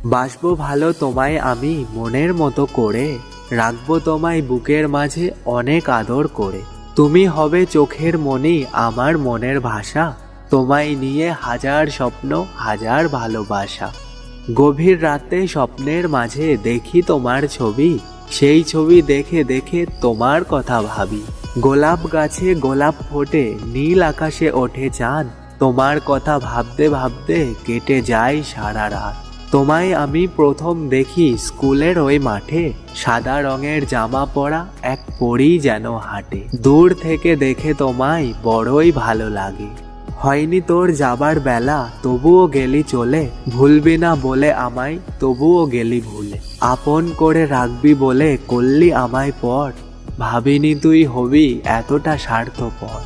বাসবো ভালো তোমায় আমি মনের মতো করে, রাখবো তোমায় বুকের মাঝে অনেক আদর করে। তুমি হবে চোখের মনি আমার মনের ভাষা, তোমায় নিয়ে হাজার স্বপ্ন হাজার ভালোবাসা। গভীর রাতে স্বপ্নের মাঝে দেখি তোমার ছবি, সেই ছবি দেখে দেখে তোমার কথা ভাবি। গোলাপ গাছে গোলাপ ফোটে, নীল আকাশে ওঠে চাঁদ, তোমার কথা ভাবতে ভাবতে কেটে যায় সারা রাত। তোমায় আমি প্রথম দেখি স্কুলের ওই মাঠে, সাদা রঙের জামা পরা এক পরী যেন হাঁটে। দূর থেকে দেখে তোমায় বড়ই ভালো লাগে, হয়নি তোর যাবার বেলা তবুও গেলি চলে, ভুলবি না বলে আমায় তবুও গেলি ভুলে। আপন করে রাখবি বলে করলি আমায় পর, ভাবিনি তুই হবি এতটা স্বার্থপর।